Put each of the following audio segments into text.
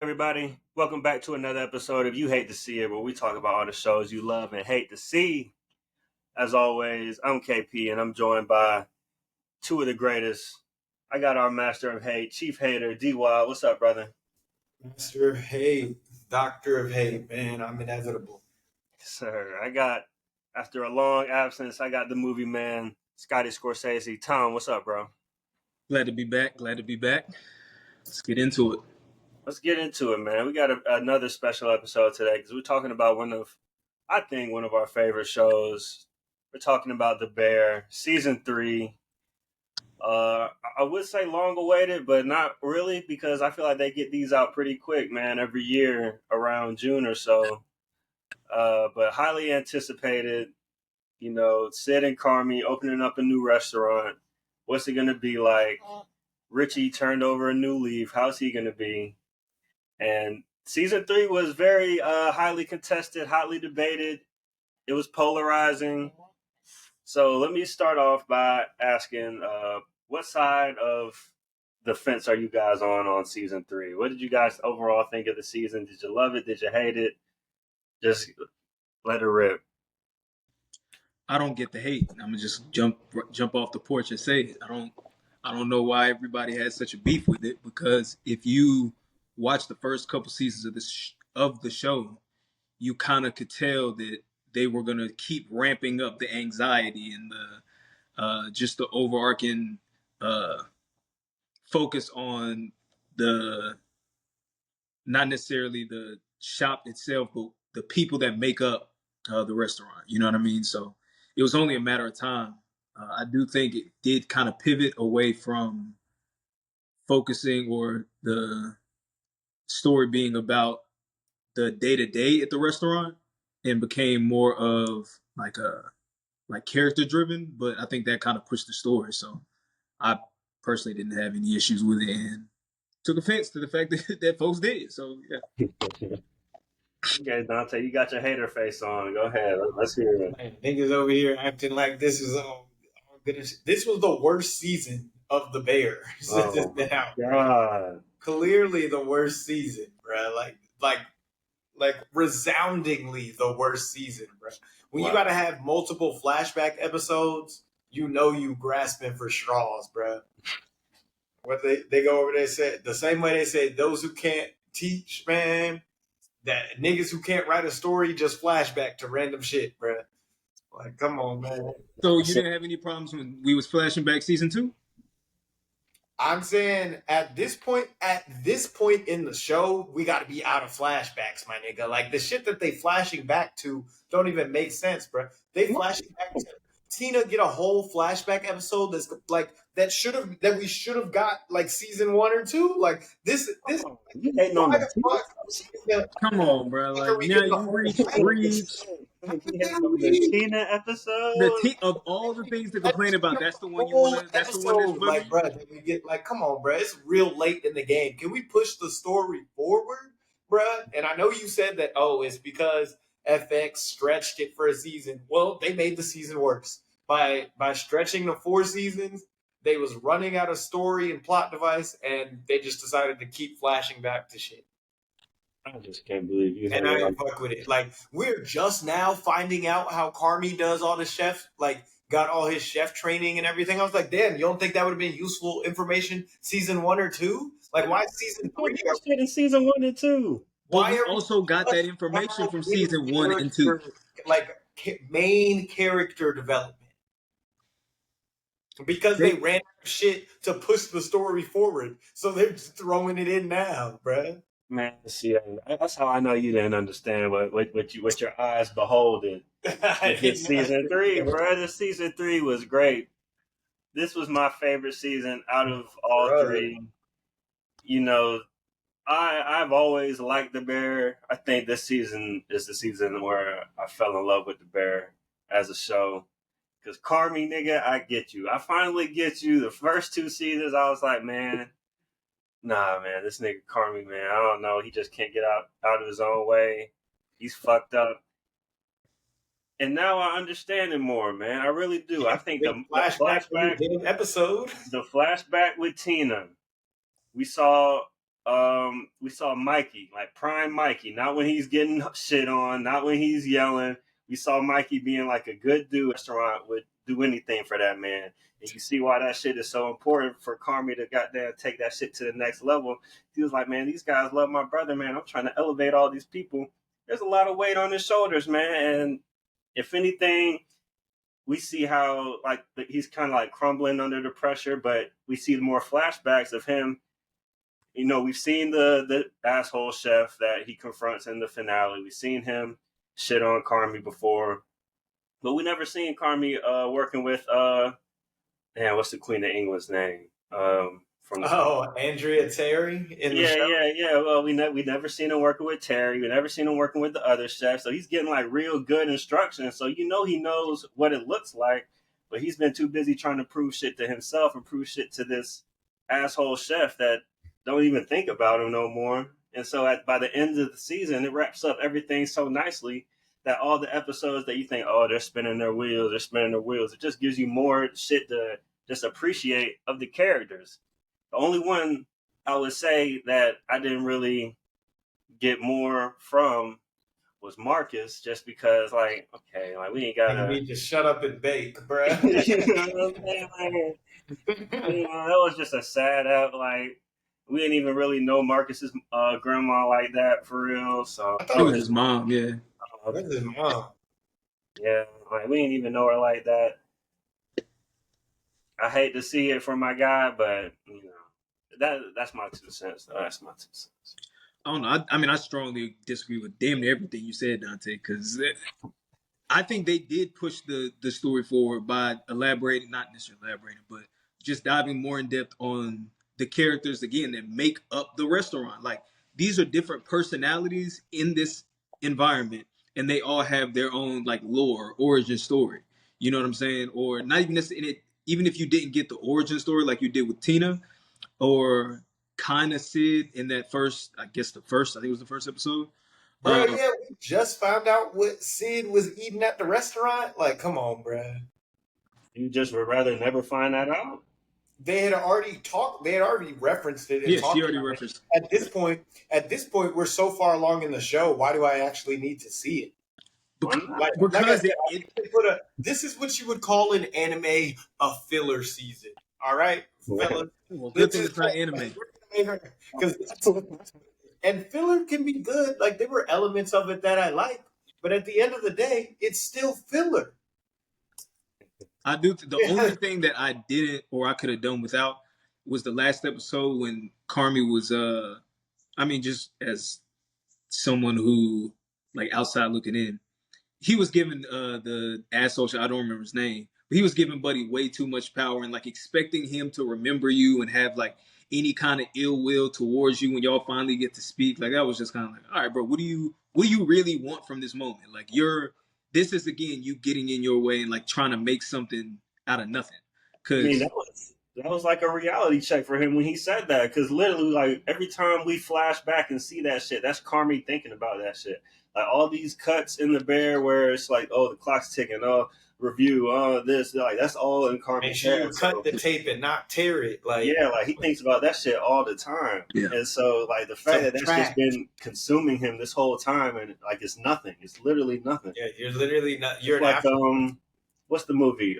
Everybody, welcome back to another episode of You Hate to See It, where we talk about all the shows you love and hate to see. As always, I'm KP, and I'm joined by two of the greatest. I got our master of hate, Chief Hater, D Wild. What's up, brother? Master of hate, doctor of hate, man, I'm inevitable. Sir, after a long absence, I got the movie man, Scotty Scorsese. Tom, what's up, bro? Glad to be back. Let's get into it. Let's get into it, man. We got another special episode today because we're talking about one of our favorite shows. We're talking about The Bear, season 3. I would say long awaited, but not really, because I feel like they get these out pretty quick, man, every year around June or so. But highly anticipated. Sid and Carmie opening up a new restaurant. What's it going to be like? Richie turned over a new leaf. How's he going to be? And season 3 was very highly contested, hotly debated. It was polarizing. So let me start off by asking, what side of the fence are you guys on season 3? What did you guys overall think of the season? Did you love it? Did you hate it? Just let it rip. I don't get the hate. I'm gonna just jump off the porch and say it. I don't know why everybody has such a beef with it, because if you watch the first couple seasons of the show, you kind of could tell that they were gonna keep ramping up the anxiety and the just the overarching focus on the, not necessarily the shop itself, but the people that make up the restaurant. You know what I mean? So it was only a matter of time. I do think it did kind of pivot away from focusing or the story being about the day-to-day at the restaurant, and became more of like character driven. But I think that kind of pushed the story. So I personally didn't have any issues with it and took offense to the fact that folks did. So yeah. Okay, Dante, you got your hater face on. Go ahead. Let's hear it. Man, niggas over here acting like this is goodness. This was the worst season of The Bear since it's been out. God. Clearly the worst season, bro. Like resoundingly the worst season, bro. When you gotta have multiple flashback episodes, you know you grasping for straws, bro. What they go over there said the same way they said those who can't teach, man. That niggas who can't write a story just flashback to random shit, bro. Like, come on, man. So you didn't have any problems when we was flashing back season 2? I'm saying at this point in the show, we got to be out of flashbacks, my nigga. Like the shit that they flashing back to don't even make sense, bro. They flashing back to Tina get a whole flashback episode that's like that we should have got like season 1 or 2. Like this you hating on the Come on, bro. Like now you reach the Tina episode. Of all the things to complain about, that's the one you want to. That's the one that's like, bro. We get like, come on, bro. It's real late in the game. Can we push the story forward, bro? And I know you said that. Oh, it's because FX stretched it for a season. Well, they made the season worse by stretching the 4 seasons. They was running out of story and plot device, and they just decided to keep flashing back to shit. I just can't believe you. And I don't fuck with it. Like, we're just now finding out how Carmie does all the chef, like, got all his chef training and everything. I was like, damn, you don't think that would have been useful information season 1 or 2? Like, why season 3? In season 1 and 2. Why we also got that information from season 1 and 2? Like, main character development. Because they ran out of shit to push the story forward. So they're just throwing it in now, bruh. Man, see, that's how I know you didn't understand what your eyes beholding. Season 3, bro. This season 3 was great. This was my favorite season out of all 3. You know, I've always liked The Bear. I think this season is the season where I fell in love with The Bear as a show. Because Carmie, nigga, I get you. I finally get you. The first 2 seasons, I was like, man, nah, man, this nigga Carmie, man, I don't know. He just can't get out of his own way. He's fucked up. And now I understand him more, man. I really do. I think the flashback episode, the flashback with Tina, we saw we saw Mikey, like prime Mikey, not when he's getting shit on, not when he's yelling. We saw Mikey being like a good dude. Restaurant would do anything for that man. And you see why that shit is so important for Carmie to goddamn take that shit to the next level. He was like, man, these guys love my brother, man. I'm trying to elevate all these people. There's a lot of weight on his shoulders, man. And if anything, we see how like he's kind of like crumbling under the pressure, but we see more flashbacks of him. You know, we've seen the asshole chef that he confronts in the finale. We've seen him shit on Carmie before, but we never seen Carmie working with what's the Queen of England's name? Andrea Terry in the show. Yeah. Well, we never seen him working with Terry. We never seen him working with the other chefs. So he's getting like real good instructions. So you know he knows what it looks like, but he's been too busy trying to prove shit to himself and prove shit to this asshole chef that don't even think about him no more. And so by the end of the season, it wraps up everything so nicely that all the episodes that you think, oh, they're spinning their wheels, it just gives you more shit to just appreciate of the characters. The only one I would say that I didn't really get more from was Marcus, just because, like, okay, like we ain't gotta. You need to shut up and bake, bruh. That was just a sad out. Like, we didn't even really know Marcus's grandma like that for real. So it was his mom, yeah. That's his mom. Yeah, like we didn't even know her like that. I hate to see it for my guy, but you know, that's my 2 cents. Though. That's my 2 cents. I don't know. I mean, I strongly disagree with damn near everything you said, Dante, because I think they did push the story forward by elaborating, not necessarily elaborating, but just diving more in depth on the characters, again, that make up the restaurant. Like, these are different personalities in this environment, and they all have their own, like, lore, origin story. You know what I'm saying? Or not even necessarily in it, even if you didn't get the origin story like you did with Tina, or kind of Sid in that first, I think it was the first episode. Bro, yeah, we just found out what Sid was eating at the restaurant. Like, come on, bro. You just would rather never find that out? They had already talked. They had already referenced it. And yes, she already referenced it. At this point, we're so far along in the show. Why do I actually need to see it? Because this is what you would call in anime a filler season. All right, fellas. Well, good thing it's not anime. And filler can be good. Like, there were elements of it that I like, but at the end of the day, it's still filler. I do. The only thing that I didn't, or I could have done without, was the last episode when Carmie was. I mean, just as someone who, like, outside looking in, he was giving the asshole. I don't remember his name, but he was giving Buddy way too much power and like expecting him to remember you and have like any kind of ill will towards you when y'all finally get to speak. Like, that was just kind of like, all right, bro, what do you really want from this moment? Like, this is again you getting in your way and like trying to make something out of nothing. I mean, that was like a reality check for him when he said that, because literally, like, every time we flash back and see that shit, that's Carmie thinking about that shit. Like, all these cuts in the bear where it's like, oh, the clock's ticking, oh, review, oh, this, like, that's all in Carmie's Make sure you cut the tape and not tear it. Like, yeah, like, he thinks about that shit all the time. Yeah. And so, like, the fact that that's just been consuming him this whole time, and like, it's nothing. It's literally nothing. Yeah, you're literally not. You're like, what's the movie?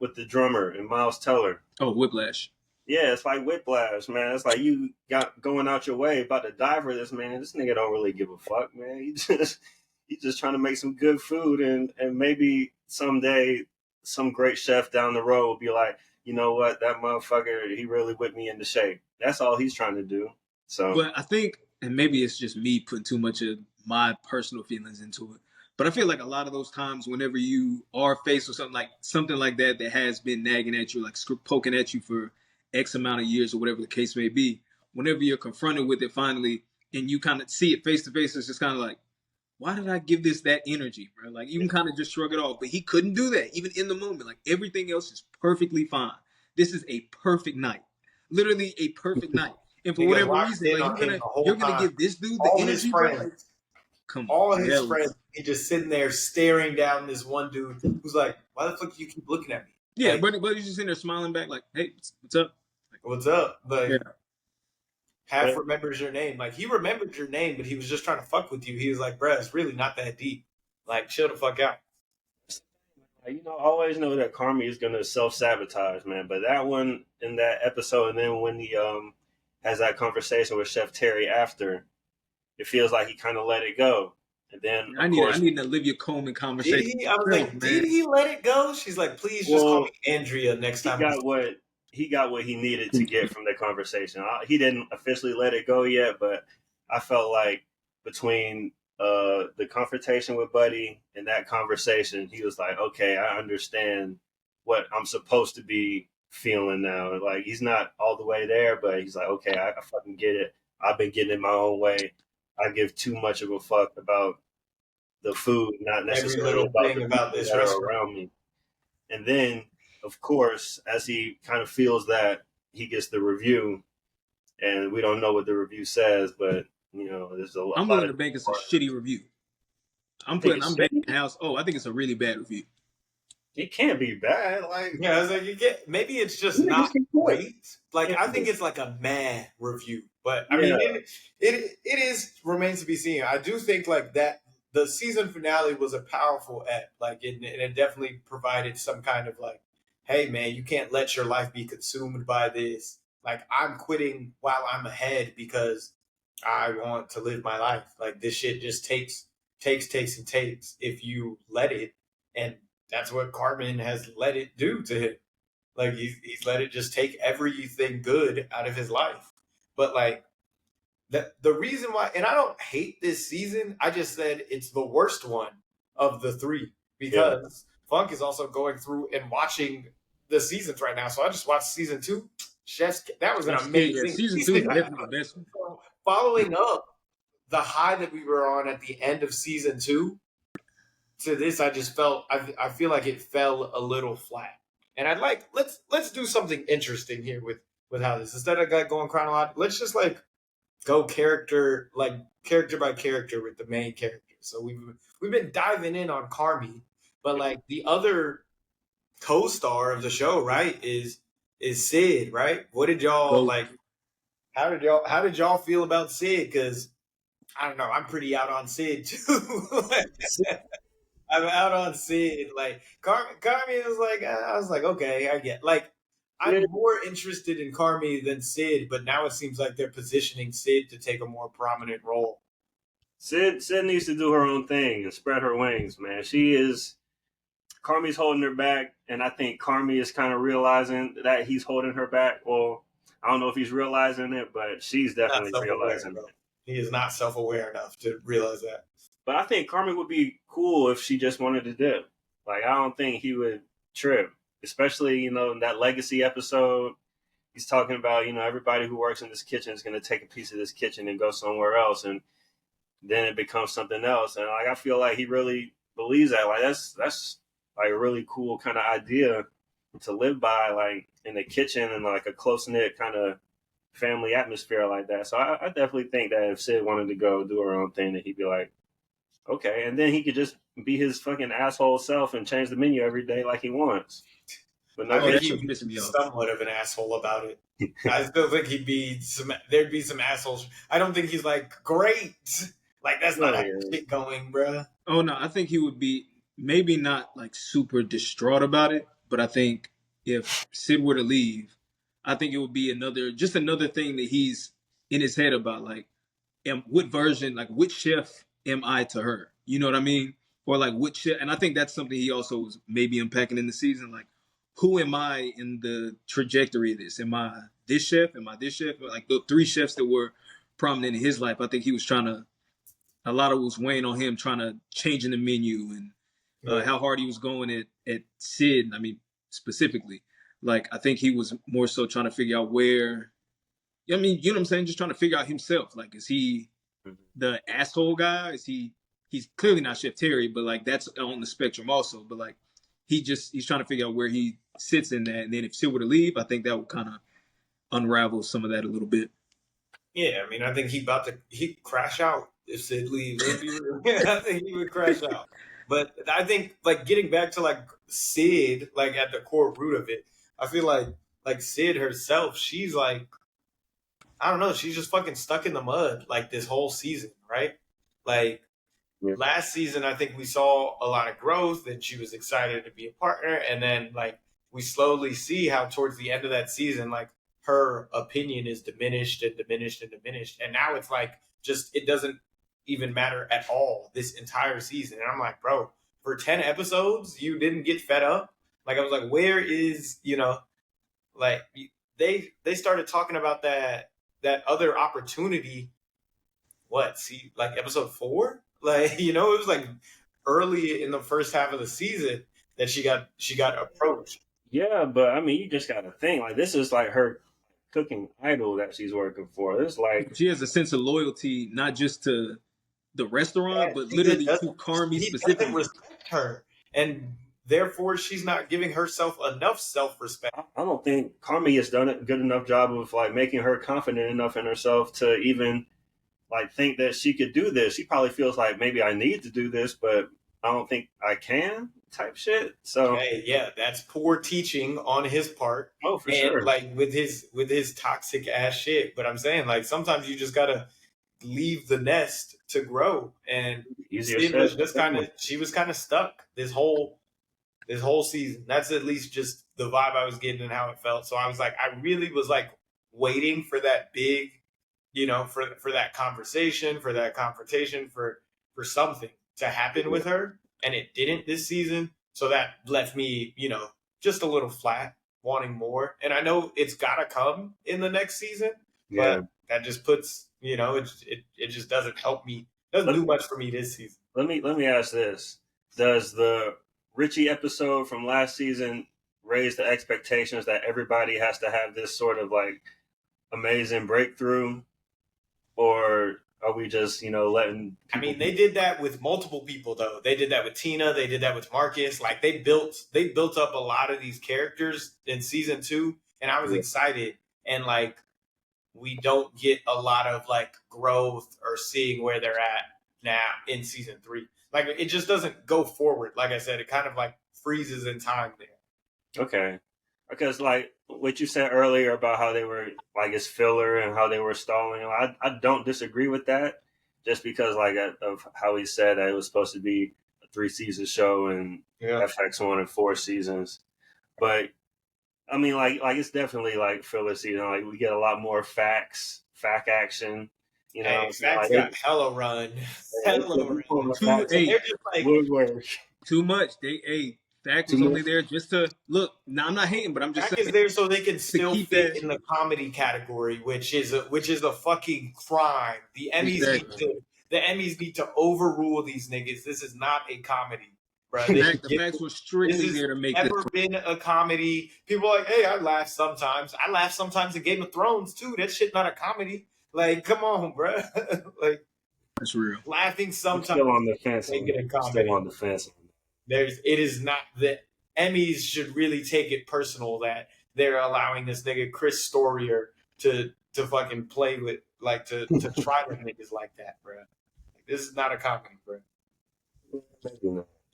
With the drummer and Miles Teller. Oh, Whiplash. Yeah, it's like Whiplash, man. It's like you got going out your way about to die for this, man. This nigga don't really give a fuck, man. He's just trying to make some good food, and maybe someday some great chef down the road will be like, you know what, that motherfucker, he really whipped me into shape. That's all he's trying to do. So, but I think, and maybe it's just me putting too much of my personal feelings into it, but I feel like a lot of those times whenever you are faced with something like that has been nagging at you, like poking at you for X amount of years or whatever the case may be, whenever you're confronted with it finally and you kind of see it face to face, it's just kind of like, why did I give this that energy, bro? Like, you can kind of just shrug it off. But he couldn't do that, even in the moment. Like, everything else is perfectly fine. This is a perfect night. Literally a perfect night. And for whatever reason, like, you're gonna give this dude the energy, bro? Like, come on. All his friends, he just sitting there staring down this one dude who's like, why the fuck do you keep looking at me? Yeah, like, but he's just sitting there smiling back like, hey, what's up? Like, what's up? Like, yeah. half remembers your name. Like, he remembered your name, but he was just trying to fuck with you. He was like, bruh, it's really not that deep. Like, chill the fuck out. You know, I always know that Carmie is gonna self-sabotage, man. But that one in that episode, and then when he has that conversation with Chef Terry after, it feels like he kind of let it go. And then I need an Olivia Colman conversation. Did he? I was like, did he let it go? She's like, please just call me Andrea next time. He got what he needed to get from the conversation. He didn't officially let it go yet, but I felt like between the confrontation with Buddy and that conversation, he was like, okay, I understand what I'm supposed to be feeling now. Like, he's not all the way there, but he's like, okay, I fucking get it. I've been getting in my own way. I give too much of a fuck about the food, not necessarily about the people this that restaurant are around me. And then, of course, as he kind of feels that, he gets the review, and we don't know what the review says, but you know, there's a lot. I'm willing to bank it's a shitty review. I'm banking the house. Oh, I think it's a really bad review. It can't be bad. Like, yeah, I was like, maybe it's just not great. Like, I think it's like a mad review, but I mean, it remains to be seen. I do think like that the season finale was a powerful ep. Like, it definitely provided some kind of like, hey man, you can't let your life be consumed by this. Like, I'm quitting while I'm ahead because I want to live my life. Like, this shit just takes if you let it. And that's what Carmen has let it do to him. Like, he's let it just take everything good out of his life. But like, the reason why, and I don't hate this season, I just said it's the worst one of the three because Funk is also going through and watching the seasons right now. So I just watched season 2. That was an amazing season 2 is definitely the best one. Following up the high that we were on at the end of season 2 to this, I just felt I feel like it fell a little flat. And I'd like let's do something interesting here with how this, instead of like going chronological, let's just like go character by character with the main character. So we've been diving in on Carmie, but like the other co-star of the show, right, is Sid, right? What did y'all like? How did y'all feel about Sid? Because I don't know, I'm pretty out on Sid too. I'm out on Sid. Like, Carmie was like, I was like, okay, I get. Like, I'm more interested in Carmie than Sid, but now it seems like they're positioning Sid to take a more prominent role. Sid needs to do her own thing and spread her wings, man. Carmie's holding her back, and I think Carmie is kind of realizing that he's holding her back. Well, I don't know if he's realizing it, but she's definitely realizing it. He is not self-aware enough to realize that. But I think Carmie would be cool if she just wanted to dip. Like, I don't think he would trip. Especially, you know, in that Legacy episode, he's talking about, you know, everybody who works in this kitchen is going to take a piece of this kitchen and go somewhere else. And then it becomes something else. And like, I feel like he really believes that. Like, that's like a really cool kind of idea to live by, like in the kitchen and like a close-knit kind of family atmosphere like that. So I definitely think that if Sid wanted to go do her own thing, that he'd be like, okay. And then he could just be his fucking asshole self and change the menu every day like he wants. But I think he'd be somewhat of an asshole about it. I still think there'd be some assholes. I don't think he's like, great. Like, that's not how shit going, bruh. Oh no, I think he would be maybe not like super distraught about it, but I think if Sid were to leave, I think it would be another thing that he's in his head about, like, what version, like, which chef am I to her? You know what I mean? Or like, which chef? And I think that's something he also was maybe unpacking in the season. Like, who am I in the trajectory of this? Am I this chef? Am I this chef? Like, the 3 chefs that were prominent in his life, I think he was a lot of it was weighing on him, trying to change in the menu and how hard he was going at Sid. I mean, specifically, like, I think he was more so trying to figure out where, I mean, you know what I'm saying? Just trying to figure out himself. Like, is he the asshole guy? He's clearly not Chef Terry, but like, that's on the spectrum also. But like, he's trying to figure out where he sits in that. And then if Sid were to leave, I think that would kind of unravel some of that a little bit. Yeah, I mean, I think he'd crash out if Sid leaves. I think he would crash out. But I think, like, getting back to like Sid, like at the core root of it, I feel like Sid herself, she's like I don't know. She's just fucking stuck in the mud like this whole season, right? Like last season, I think we saw a lot of growth and she was excited to be a partner. And then like we slowly see how towards the end of that season, like her opinion is diminished and diminished and diminished. And now it's like just it doesn't even matter at all this entire season. And I'm like, bro, for 10 episodes, you didn't get fed up. Like I was like, where is, like they started talking about that other opportunity. What, see, like episode 4? Like, it was like early in the first half of the season that she got approached. Yeah, but I mean, you just got to think like this is like her cooking idol that she's working for. It's like she has a sense of loyalty, not just to the restaurant, but literally to Carmie specifically. Doesn't respect her, and therefore she's not giving herself enough self-respect. I don't think Carmie has done a good enough job of like making her confident enough in herself to even like think that she could do this. She probably feels like maybe I need to do this, but I don't think I can type shit. So hey, yeah, that's poor teaching on his part. Oh, for sure. Like with his toxic ass shit. But I'm saying like sometimes you just gotta leave the nest to grow. And she was kind of stuck this whole season. That's at least just the vibe I was getting and how it felt. So I was like, I really was like waiting for that big, for that conversation, for that confrontation, for something to happen with her. And it didn't this season. So that left me, just a little flat, wanting more. And I know it's gotta come in the next season, but that just puts, it just doesn't help me. Doesn't do much for me this season. Let me ask this. Does the Richie episode from last season raise the expectations that everybody has to have this sort of like amazing breakthrough? Or are we just, letting people... I mean, they did that with multiple people though. They did that with Tina, they did that with Marcus. Like they built up a lot of these characters in season 2, and I was excited. And like we don't get a lot of like growth or seeing where they're at now in season 3. Like it just doesn't go forward. Like I said, it kind of like freezes in time there. Okay. Because like what you said earlier about how they were like it's filler and how they were stalling, I don't disagree with that. Just because like of how he said that it was supposed to be a 3-season show and FX wanted 4 seasons. But I mean like it's definitely like filler season. Like we get a lot more fact action. Facts got hella run. Hella run. Too much. Fact was only there just to look. Now I'm not hating, but I'm just saying is there so they can still fit in the comedy category, which is a fucking crime. The Emmys need to overrule these niggas. This is not a comedy, bro. The facts were strictly there to make this. Never been a comedy. People are like, hey, I laugh sometimes. I laugh sometimes in Game of Thrones too. That shit not a comedy. Like, come on, bro. Like, that's real. Laughing sometimes. Still on the fence. Still on the fence. It is not that Emmys should really take it personal that they're allowing this nigga Chris Storier to fucking play with, like to try with niggas like that, bro. Like, this is not a comedy, bro.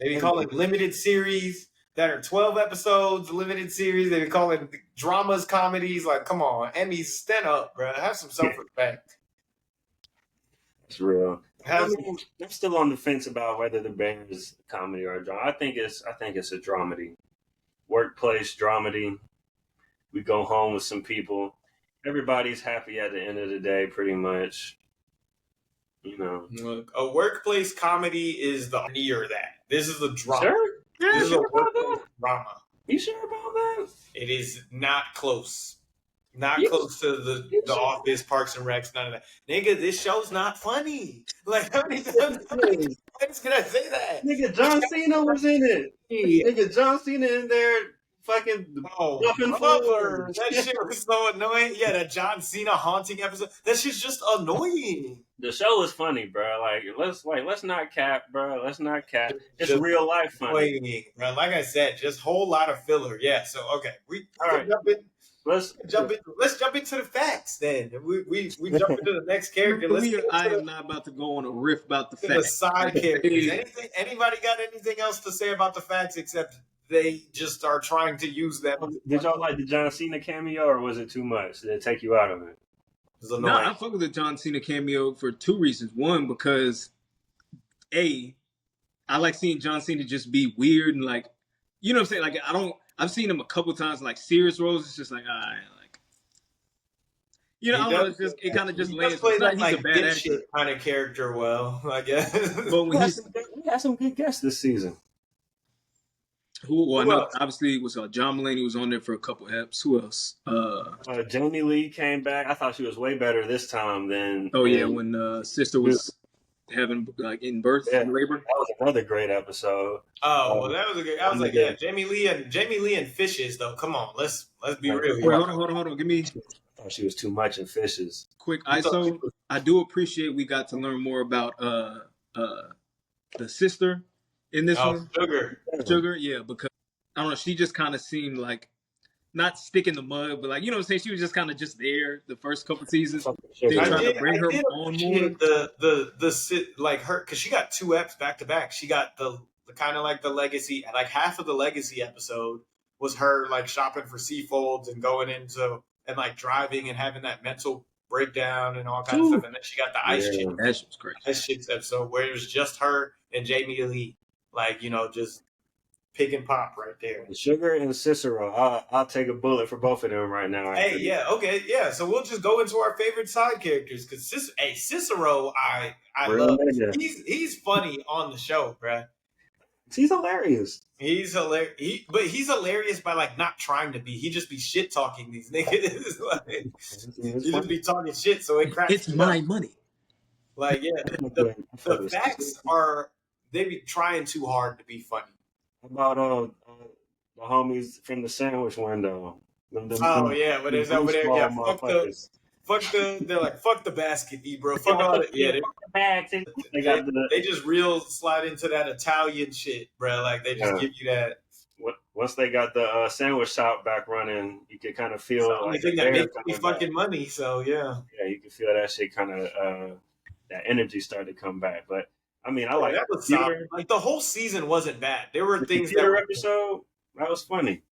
They be calling limited series that are 12 episodes, limited series. They be calling dramas comedies. Like, come on, Emmys, stand up, bro. Have some self-respect. It's real. I'm still on the fence about whether the Bear is a comedy or a drama. I think it's a dramedy. Workplace dramedy. We go home with some people. Everybody's happy at the end of the day, pretty much. Look, a workplace comedy is the near that. This is a drama. Sure? Yeah, this is a workplace drama. You sure about that? It is not close. Not close to the Office, Parks and Recs, none of that. Nigga, this show's not funny. Like, how many times can I say that? Nigga, John Cena was in it. Nigga, John Cena in there fucking fluffing flowers. That shit was so annoying. Yeah, that John Cena haunting episode. That shit's just annoying. The show is funny, bro. Let's not cap, bro. Let's not cap. It's just real life funny. Bro. Like I said, just whole lot of filler. Yeah, so okay. Let's jump into the facts then. We jump into the next character. I am not about to go on a riff about the facts. The side characters. Anybody got anything else to say about the facts except they just are trying to use them? Did y'all like the John Cena cameo or was it too much? Did it take you out of it? was No, annoying. I fuck with the John Cena cameo for two reasons. One, because I like seeing John Cena just be weird and like, you know what I'm saying? Like I've seen him a couple times in like serious roles. It's just like, all right, like, you know, I He don't know. does. It's just, it kind of just He does lands. It's play not, that he's a like bad dipshit actor, kind of character well, I guess. but when he's, We had some good guests this season. well, I Who know else? obviously it was John Mulaney was on there for a couple eps. Who else? Jamie Lee came back. I thought she was way better this time than. Oh yeah, And when sister was having like in birth, yeah, in labor. that was another great episode. Oh, well, that was a good. I was like, yeah, Nigga, Jamie Lee and Fishes though. Come on, let's be I real. Wait, Here. hold on. Give me thought she was too much in Fishes. quick You thought she ISO. I do appreciate we got to learn more about the sister in this Oh, one, Sugar. Sugar. Yeah, because I don't know, she just kind of seemed like not stick in the mud, but like, you know what I'm saying? She was just kind of just there the first couple seasons. They I tried to did. bring I her did on more. appreciate like her because she got two eps back to back. She got the kind of like the legacy, like half of the legacy episode was her like shopping for seafolds and going into and like driving and having that mental breakdown and all kinds of stuff. And then she got the ice chick. That shit was crazy. Ice chicks episode where it was just her and Jamie Lee, like just pick and pop right there. Sugar and Cicero. I'll take a bullet for both of them right now. Hey, yeah, okay, yeah. So we'll just go into our favorite side characters because Cicero, I Real love. nigga. He's funny on the show, bruh. He's hilarious. He's hilarious. But he's hilarious by like not trying to be. He just be shit talking these niggas. Like, he just be talking shit, so it cracks. It's my money. Like, yeah, the facts are they be trying too hard to be funny. How about the homies from the sandwich window? Yeah, but there's over there. Yeah, they're like, fuck the basket, bro. Fuck all that. Yeah, they just real slide into that Italian shit, bro. Like they just give you that. Once they got the sandwich shop back running, you could kind of feel the only thing that makes me fucking money. So yeah, you can feel that shit kind of that energy started to come back. But I mean, I like that was solid. Like the whole season wasn't bad. There were things that episode that was funny.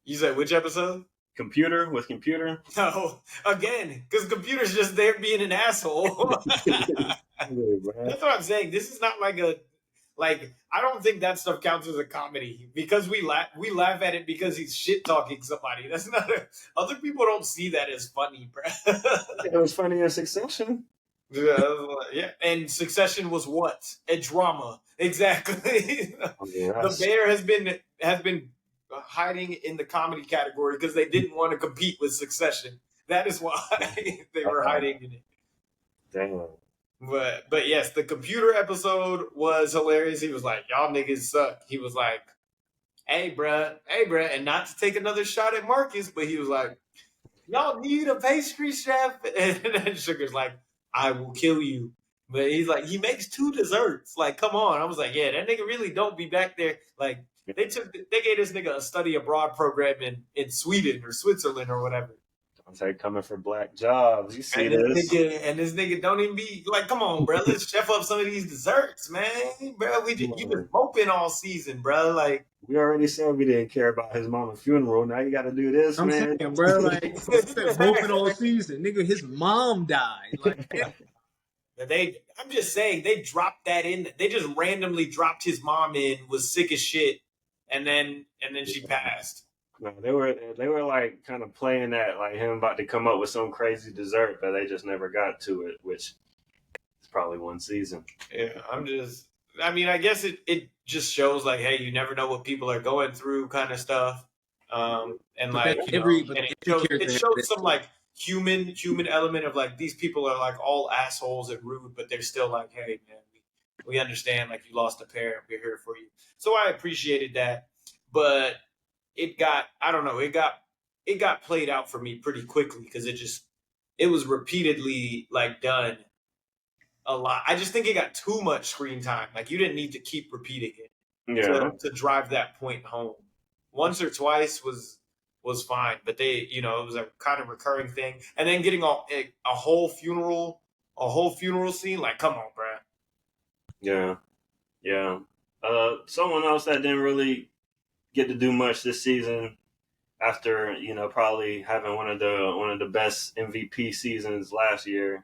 You said which episode? Computer. No, again, because Computer's just there being an asshole. That's what I'm saying. This is not like I don't think that stuff counts as a comedy because we laugh at it because he's shit talking somebody. That's not other people don't see that as funny, bro. It was funny in Succession. Yeah, and Succession was what? A drama, exactly. The Bear has been hiding in the comedy category because they didn't want to compete with Succession. That is why they were hiding in it. Damn. But yes, the Computer episode was hilarious. He was like, "Y'all niggas suck." He was like, hey bruh," and not to take another shot at Marcus, but he was like, "Y'all need a pastry chef," and then Sugar's like, "I will kill you." But he's like, he makes 2 desserts. Like, come on. I was like, yeah, that nigga really don't be back there. Like, they gave this nigga a study abroad program in Sweden or Switzerland or whatever. I'm saying coming for black jobs. You see this? This nigga don't even be like, come on, bro. Let's chef up some of these desserts, man. Bro, you been moping all season, bro. Like, we already said we didn't care about his mama's funeral. Now you got to do this, I'm man. saying, bro, like, moping all season. Nigga, his mom died. Like, I'm just saying, they dropped that in. They just randomly dropped his mom in, was sick as shit, and then she passed. No, they were like kind of playing that, like him about to come up with some crazy dessert, but they just never got to it, which is probably one season. Yeah, I guess it just shows like, hey, you never know what people are going through, kind of stuff. And like, it shows some like human element of like these people are like all assholes and rude, but they're still like, hey man, we understand, like you lost a parent, we're here for you. So I appreciated that, but it got played out for me pretty quickly because it was repeatedly like done a lot. I just think it got too much screen time. Like you didn't need to keep repeating it to drive that point home. Once or twice was fine, but it was a kind of recurring thing. And then getting a whole funeral scene, like, come on, bruh. Yeah. Someone else that didn't really get to do much this season, after probably having one of the best MVP seasons last year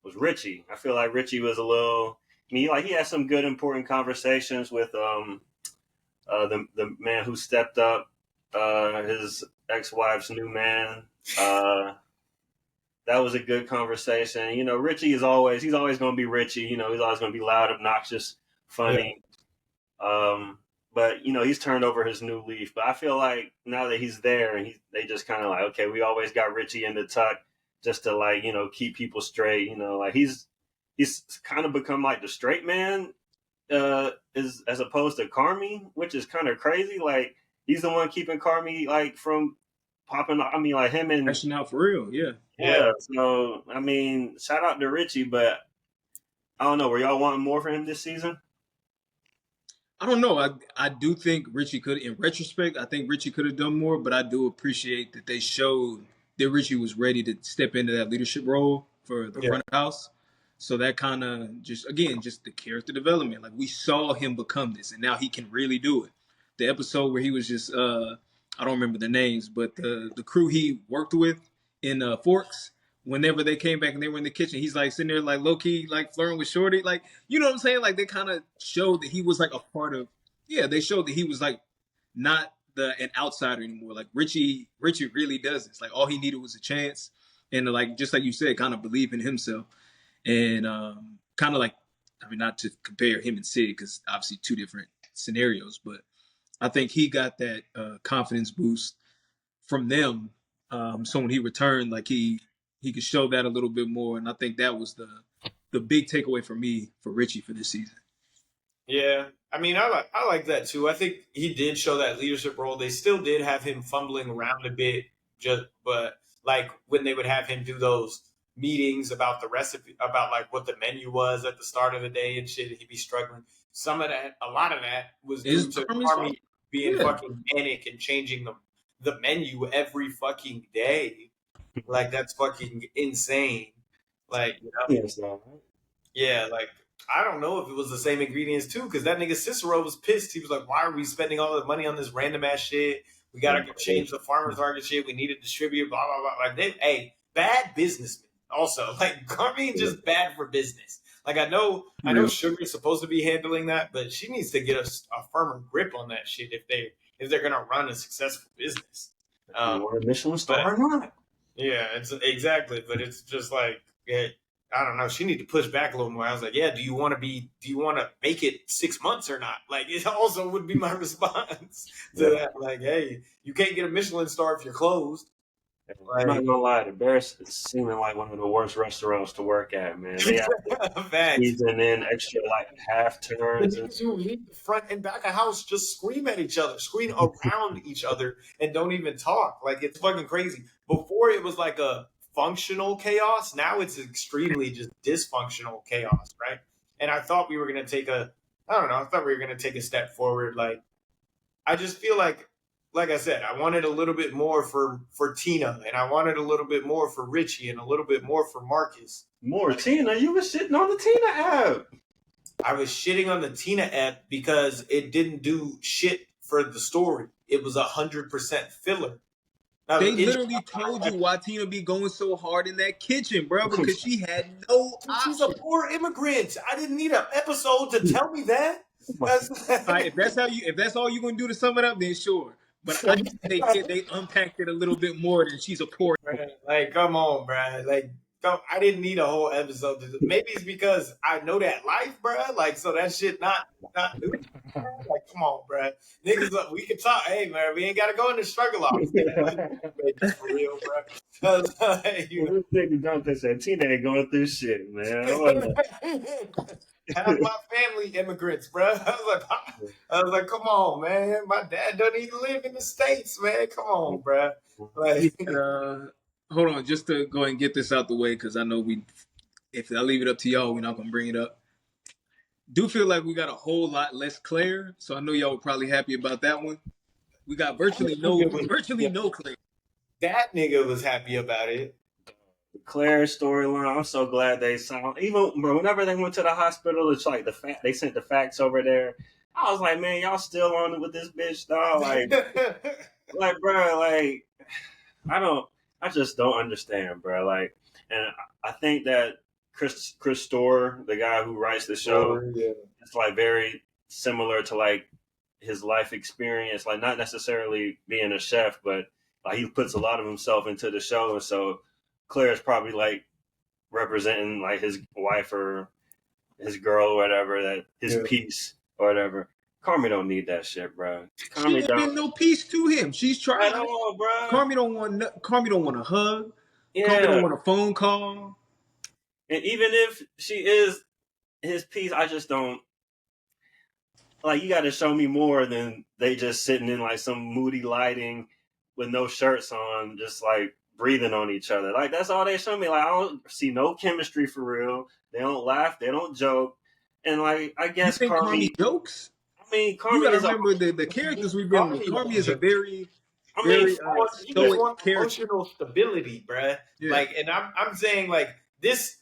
was Richie. I feel like Richie was a little. I mean, like he had some good important conversations with the man who stepped up, his ex-wife's new man. That was a good conversation. Richie he's always going to be Richie. He's always going to be loud, obnoxious, funny. Yeah. But he's turned over his new leaf. But I feel like now that he's there, and they just kind of like, okay, we always got Richie in the tuck just to like keep people straight. Like he's kind of become like the straight man, is as opposed to Carmie, which is kind of crazy. Like he's the one keeping Carmie like from popping. I mean, like him and crashing out for real. Yeah. Yeah. So I mean, shout out to Richie, but I don't know. Were y'all wanting more for him this season? I don't know. I do think Richie could, in retrospect, I think Richie could have done more, but I do appreciate that they showed that Richie was ready to step into that leadership role for the front of the house. So that kind of just the character development. Like we saw him become this, and now he can really do it. The episode where he was just, I don't remember the names, but the crew he worked with in Forks, whenever they came back and they were in the kitchen, he's like sitting there like low key, like flirting with Shorty. Like, you know what I'm saying? Like they kind of showed that he was like a part of, they showed that he was like not an outsider anymore. Like Richie really does this. Like all he needed was a chance. And like, just like you said, kind of believe in himself. And kind of like, I mean, not to compare him and Sid, because obviously two different scenarios, but I think he got that confidence boost from them. So when he returned, like he could show that a little bit more. And I think that was the big takeaway for me for Richie for this season. Yeah. I mean, I like that too. I think he did show that leadership role. They still did have him fumbling around a bit, but like when they would have him do those meetings about the recipe, about like what the menu was at the start of the day and shit, he'd be struggling. A lot of that was due to Carmie being fucking manic and changing the menu every fucking day. Like that's fucking insane. Like, yeah, like I don't know if it was the same ingredients too, because that nigga Cicero was pissed. He was like, "Why are we spending all the money on this random ass shit? We gotta change the farmers market shit. We need to distribute blah blah blah." Like bad businessmen. Also, like Carmie just bad for business. Like I know Sugar's supposed to be handling that, but she needs to get a firmer grip on that shit if they're gonna run a successful business. Or a Michelin star or not? Yeah, it's exactly, but it's just like I don't know. She need to push back a little more. I was like, yeah, do you want to make it 6 months or not? Like it also would be my response to that. Like, hey, you can't get a Michelin star if you're closed. I'm not gonna lie, the Bears is seeming like one of the worst restaurants to work at, man. They have squeezing in extra like half turns. The front and back of house just scream at each other, scream around each other, and don't even talk. Like it's fucking crazy. Before it was like a functional chaos. Now it's extremely just dysfunctional chaos, right? And I thought we were gonna take a step forward. Like I just feel like I said, I wanted a little bit more for Tina, and I wanted a little bit more for Richie, and a little bit more for Marcus. More Tina? You were shitting on the Tina app. I was shitting on the Tina app because it didn't do shit for the story. It was 100% filler. Now, they literally told you why Tina be going so hard in that kitchen, bro, because she had no option. She's a poor immigrant. I didn't need an episode to tell me that. Right, if that's all you're gonna do to sum it up, then sure. But I think they unpacked it a little bit more than she's a poor. Like, come on, bro. Like, I didn't need a whole episode. Maybe it's because I know that life, bro. Like, so that shit not new. Like, come on, bro. Niggas, we can talk. Hey, man, we ain't got to go into struggle off. Like, for real, bro. They said Tina ain't going through shit, man. Half my family immigrants, bro. I was like, come on, man. My dad doesn't even live in the States, man. Come on, bro. Like, hold on, just to go and get this out the way, because I know if I leave it up to y'all, we're not gonna bring it up. Do feel like we got a whole lot less Claire, so I know y'all were probably happy about that one. We got virtually no Claire. That nigga was happy about it. The Claire storyline, I'm so glad they saw. Even whenever they went to the hospital, it's like they sent the facts over there. I was like, man, y'all still on it with this bitch, dog. Like, like, bro, like I just don't understand, bro. Like, and I think that Chris Storer, the guy who writes the show, Yeah. it's like very similar to like his life experience, like not necessarily being a chef, but like he puts a lot of himself into the show, and so Claire is probably like representing like his wife or his girl or whatever, that his piece or whatever. Carmie don't need that shit, bro. She Carmie ain't don't been no peace to him. She's at trying. all, bro. Carmie don't want. Carmie don't want a hug. Carmie Yeah, don't want a phone call. and even if she is his piece, I just don't like. You got to show me more than they just sitting in like some moody lighting with no shirts on, just like breathing on each other. Like that's all they show me. Like I don't see no chemistry for real. They don't laugh. They don't joke. And like I You guess think Carmie Carmie. jokes? I mean, You Carmie got to is a. remember the characters we've been with. Carmie, Carmie is a very, I mean, very you just stoic want character. emotional stability, bruh. Yeah. Like, and I'm saying like this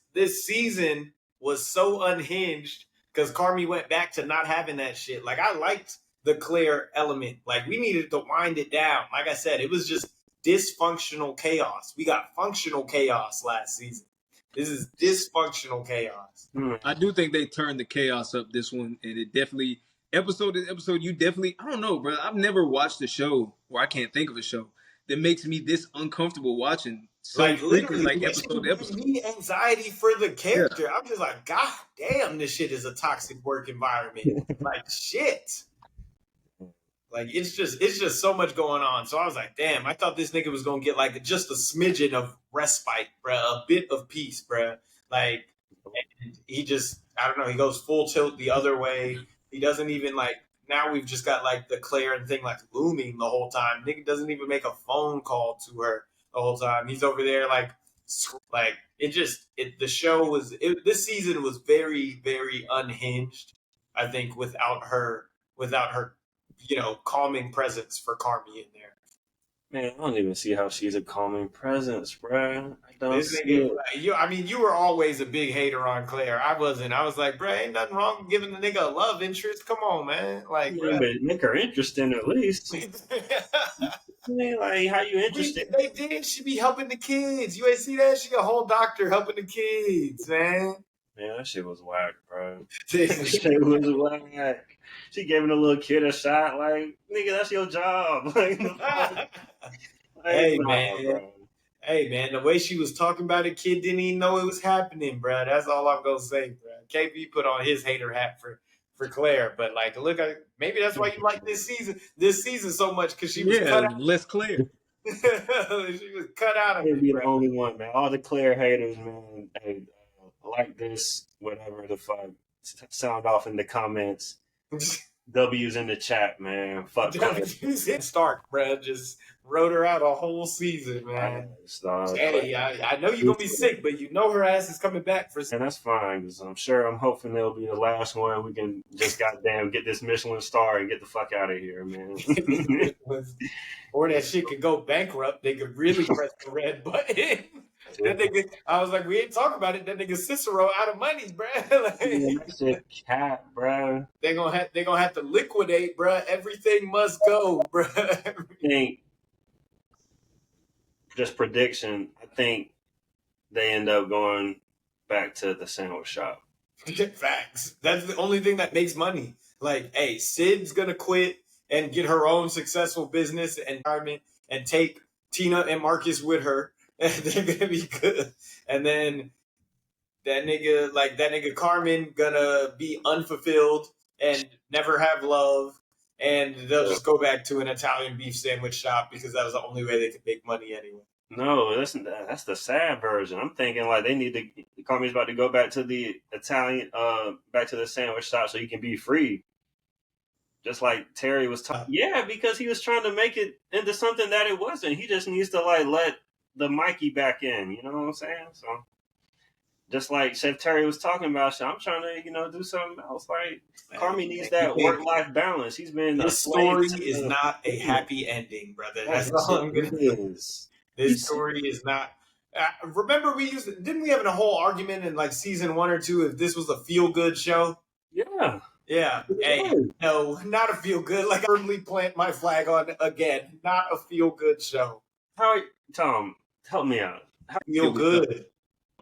season was so unhinged because Carmie went back to not having that shit. Like, I liked the Claire element. Like, we needed to wind it down. Like I said, it was just dysfunctional chaos. We got functional chaos last season. This is dysfunctional chaos. I do think they turned the chaos up this one, and it definitely episode to episode. You definitely, I don't know, bro. I've never watched a show, or I can't think of a show that makes me this uncomfortable watching so Like frequently, literally, like this episode to shit episode. gave me anxiety for the character. I'm just like, God damn, this shit is a toxic work environment. Like shit. Like it's just so much going on. So I was like, damn, I thought this nigga was gonna get like just a smidgen of respite, bruh, a bit of peace, bruh. Like and he just, I don't know, he goes full tilt the other way. He doesn't even like. Now we've just got like the Claire and thing like looming the whole time. Nigga doesn't even make a phone call to her the whole time. He's over there like the show was this season was very very unhinged. I think without her calming presence for Carmie in there. Man, I don't even see how she's a calming presence, bro. I don't This see nigga, it. you were always a big hater on Claire. I wasn't. I was like, bro, ain't nothing wrong with giving the nigga a love interest. Come on, man. Like, Yeah, bro. but make her interesting at least. I mean, like, how you interested? They did. She be helping the kids. You ain't see that? She a whole doctor helping the kids, man. Man, that shit was whack, bro. That shit was whack. She giving a little kid a shot, like, nigga, that's your job. Like, Hey, nah, man. bro. Hey, man, the way she was talking about it, kid didn't even know it was happening, bro. That's all I'm gonna say, bro. KB put on his hater hat for Claire, but like, look, maybe that's why you like this season so much because she was cut out. less clear. She was cut out of Can't it, be bro. the only one, man. All the Claire haters, man. Hey, like this, whatever the fuck. Sound off in the comments. W's in the chat, man. Fuck Claire. Stark, bro, just wrote her out a whole season, man. Hey, I know you're gonna be sick, but you know her ass is coming back for. And that's fine, because I'm hoping it'll be the last one. We can just goddamn get this Michelin star and get the fuck out of here, man. Or that shit could go bankrupt. They could really press the red button. That nigga, I was like, we ain't talking about it. That nigga Cicero out of money, bro. Like, that shit cat, bro. They gonna have to liquidate, bro. Everything must go, bro. I think, just prediction, I think they end up going back to the sandwich shop. Facts. That's the only thing that makes money. Like, hey, Sid's gonna quit and get her own successful business and environment and take Tina and Marcus with her. And they're gonna be good. And then that nigga Carmen gonna be unfulfilled and never have love. And they'll just go back to an Italian beef sandwich shop because that was the only way they could make money anyway. No, that's the sad version. I'm thinking like they need to. Carmi's about to go back to the Italian, back to the sandwich shop so he can be free. Just like Terry was talking. Yeah, because he was trying to make it into something that it wasn't. He just needs to like let the Mikey back in. You know what I'm saying? So, just like Chef Terry was talking about, so I'm trying to do something else. Like Carmi needs that work-life balance. He's been. This story is not a happy ending, brother. That's all I'm gonna say. This story is not. Remember, didn't we have a whole argument in like season 1 or 2 if this was a feel-good show? Yeah. Yeah. Hey, no, not a feel good. Like, I firmly plant my flag on again. Not a feel good show. How, Tom? Help me out. Feel good.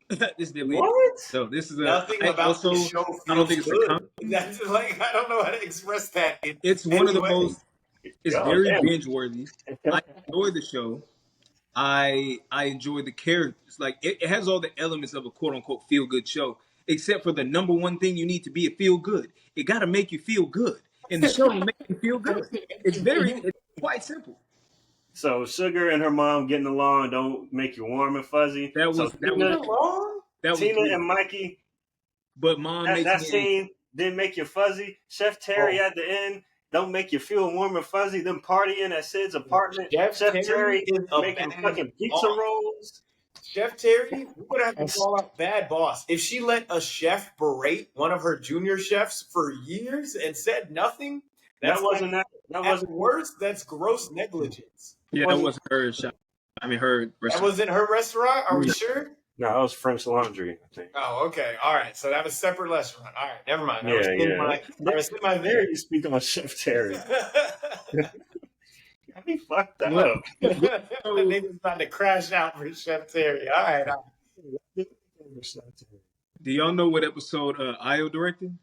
This definitely. What? So this is Nothing I about also, this show I don't feels think it's a good. comedy. That's like, I don't know how to express that. It's one of the Anyway. most. It's Oh, very damn. binge worthy. I enjoy the show. I enjoy the characters. Like it has all the elements of a quote unquote feel good show, except for the number one thing you need to be a feel good. It got to make you feel good, and the show will make you feel good. It's quite simple. So Sugar and her mom getting along don't make you warm and fuzzy. That was Tina good. and Mikey. But mom makes That me scene didn't make you fuzzy. Chef Terry at the end don't make you feel warm and fuzzy. Them partying at Sid's apartment. Chef Terry is a making bad fucking pizza boss. rolls. Chef Terry, we're gonna have to call out bad boss. If she let a chef berate one of her junior chefs for years and said nothing, That wasn't worst. That's gross negligence. Yeah, that wasn't her shop. I mean, her restaurant. That was in her restaurant. Are we sure? No, that was French Laundry, I think. Oh, okay. All right. So that was a separate restaurant. All right. Never mind. I dare you speak on Chef Terry. I be fucked up. The niggas about to crash out for Chef Terry. All right. Do y'all know what episode Io directed?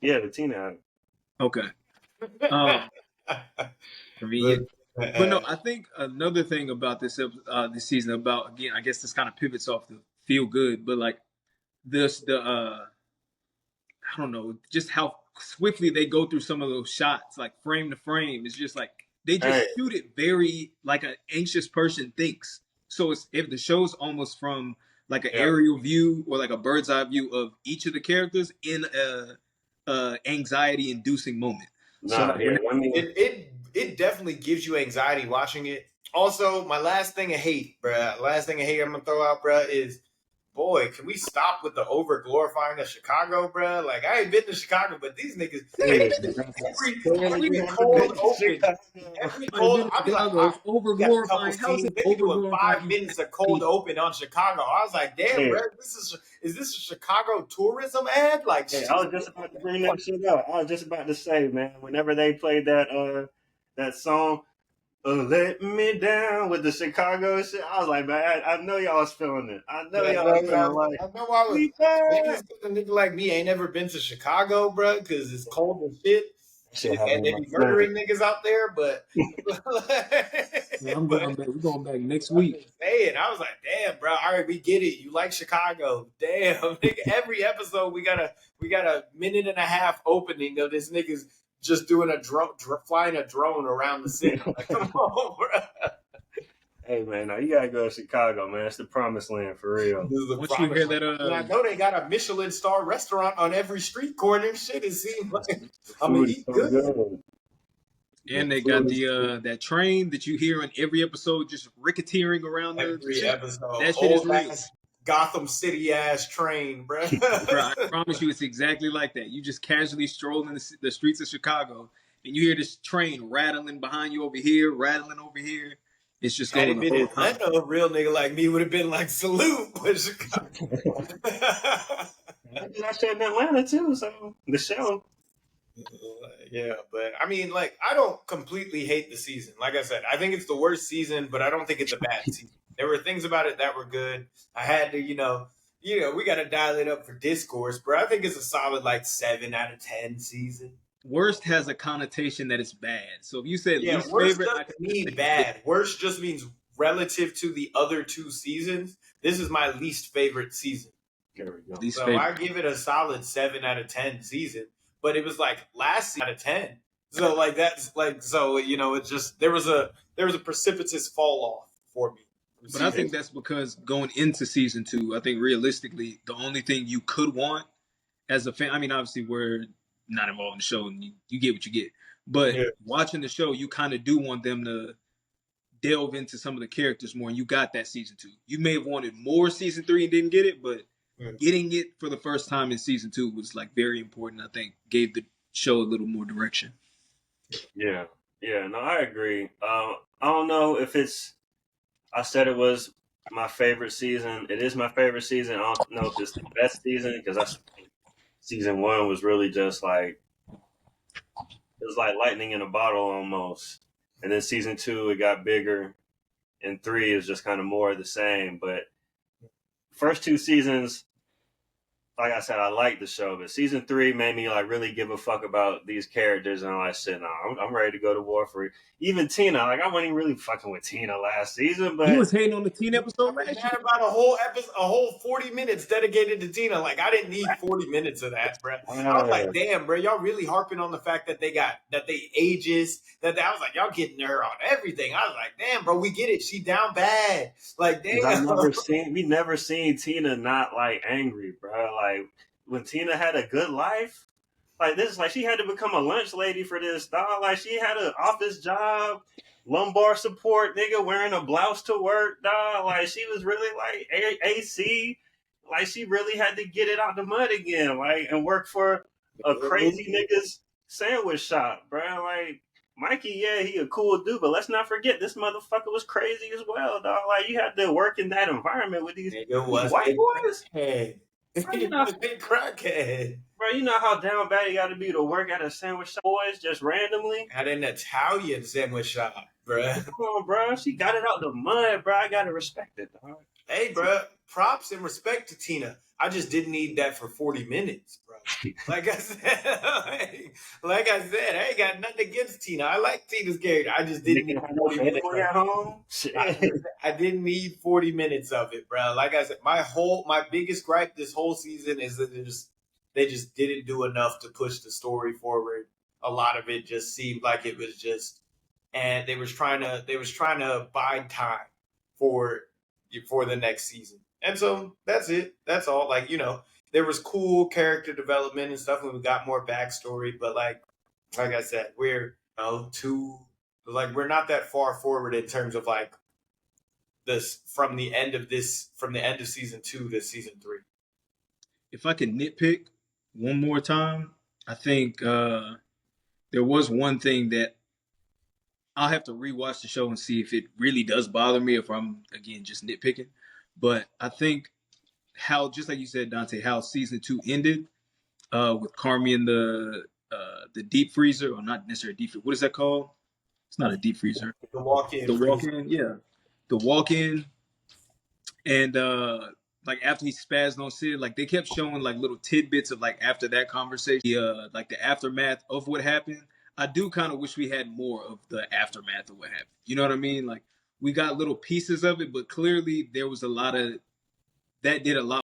Yeah, the Tina. Okay. Convenient. But no, I think another thing about this season, about, again, I guess this kind of pivots off the feel good, but like I don't know, just how swiftly they go through some of those shots, like frame to frame. It's just like they just shoot it very like an anxious person thinks. So if the show's almost from like an aerial view or like a bird's eye view of each of the characters in a anxiety-inducing moment. It definitely gives you anxiety watching it. Also, my last thing I hate I'm gonna throw out, bruh, is, boy, can we stop with the over glorifying of Chicago, bruh? Like, I ain't been to Chicago, but these niggas, every cold open, I'll be like, over glorifying. How's it over glorifying? 5 minutes of cold open on Chicago. I was like, damn, bruh, is this a Chicago tourism ad? Like, I was just about to bring that shit up. I was just about to say, man, whenever they played that song, Let Me Down with the Chicago shit, I was like, man, I know y'all was feeling it. I know y'all was feeling like, I know I was. A nigga like me ain't never been to Chicago, bro, because it's cold as shit. And they be murdering niggas out there, but I'm going back. We're going back next week. I was like, damn, bro. All right, we get it. You like Chicago? Damn, nigga. Every episode we got a minute and a half opening of this niggas just doing flying a drone around the city. Like, come on, bro. Hey, man, now you gotta go to Chicago, man. It's the promised land for real. Once you hear that, and I know they got a Michelin star restaurant on every street corner. Shit, it seems like I'm gonna eat good. And they got the that train that you hear in every episode just ricketeering around every episode. That shit is real. Gotham City ass train, bro. Bro, I promise you, it's exactly like that. You just casually stroll in the streets of Chicago, and you hear this train rattling behind you over here, rattling over here. It's just going the whole time. I know a real nigga like me would have been like, salute, but Chicago. I said in Atlanta too, so the show. Yeah, but I mean, like, I don't completely hate the season. Like I said, I think it's the worst season, but I don't think it's a bad season. There were things about it that were good. I had to, we got to dial it up for discourse, but I think it's a solid, like, 7 out of 10 season. Worst has a connotation that it's bad. So if you said least worst favorite, doesn't mean bad. Worst just means relative to the other 2 seasons. This is my least favorite season. There we go. So I give it a solid 7 out of 10 season. But it was like last season out of 10. So like that's like it's just there was a precipitous fall off for me. But I think that's because going into season 2, I think realistically the only thing you could want as a fan, I mean, obviously we're not involved in the show and you get what you get. But watching the show, you kind of do want them to delve into some of the characters more, and you got that season 2. You may have wanted more season 3 and didn't get it, but getting it for the first time in season 2 was like very important. I think gave the show a little more direction. Yeah, no, I agree. I don't know if I said it was my favorite season. It is my favorite season. I don't know if it's the best season because season 1 was really just like It was like lightning in a bottle almost. And then season 2, it got bigger, and 3 is just kind of more of the same. But first 2 seasons, like I said, I liked the show, but season 3 made me like really give a fuck about these characters, and I'm like, shit, nah, I'm ready to go to war for it. Even Tina, like I wasn't even really fucking with Tina last season, but You was hating on the teen episode last year. Mad about a whole episode, a whole 40 minutes dedicated to Tina. Like I didn't need 40 minutes of that, bro. I was like, damn, bro, y'all really harping on the fact that they ages. I was like, y'all getting her on everything. I was like, damn, bro, we get it. She down bad. Like, damn. we never seen Tina not like angry, bro. Like when Tina had a good life, like this, like she had to become a lunch lady for this, dog. Like she had an office job, lumbar support, nigga, wearing a blouse to work, dog. Like she was really like AC. Like she really had to get it out the mud again, like, and work for a crazy nigga's sandwich shop, bro. Like Mikey, yeah, he a cool dude, but let's not forget this motherfucker was crazy as well, dog. Like you had to work in that environment with these white boys. Hey, you know, big crackhead. Bro, you know how down bad you got to be to work at a sandwich shop, boys, just randomly? At an Italian sandwich shop, bro. Come on, bro. She got it out the mud, bro. I got to respect it, dog. Hey, bro, props and respect to Tina. I just didn't need that for 40 minutes, bro. Like I said, I ain't got nothing against Tina. I like Tina's character. I just didn't need 40 minutes at home. I didn't need 40 minutes of it, bro. Like I said, my biggest gripe this whole season is that they just didn't do enough to push the story forward. A lot of it just seemed like it was just, and they was trying to buy time for the next season. And so that's it. That's all. Like, you know, there was cool character development and stuff, and we got more backstory. But like I said, we're we're not that far forward in terms of like this from the end of season 2 to season 3. If I could nitpick one more time, I think there was one thing that I'll have to rewatch the show and see if it really does bother me, if I'm, again, just nitpicking. But I think how, just like you said, Dante, how season 2 ended with Carmie in the deep freezer, or not necessarily deep freezer. What is that called? It's not a deep freezer. The walk-in. The walk-in, yeah. The walk-in. And like after he spazzed on Sid, like they kept showing like little tidbits of like after that conversation, like the aftermath of what happened. I do kind of wish we had more of the aftermath of what happened. You know what I mean? Like we got little pieces of it, but clearly there was a lot of that did a lot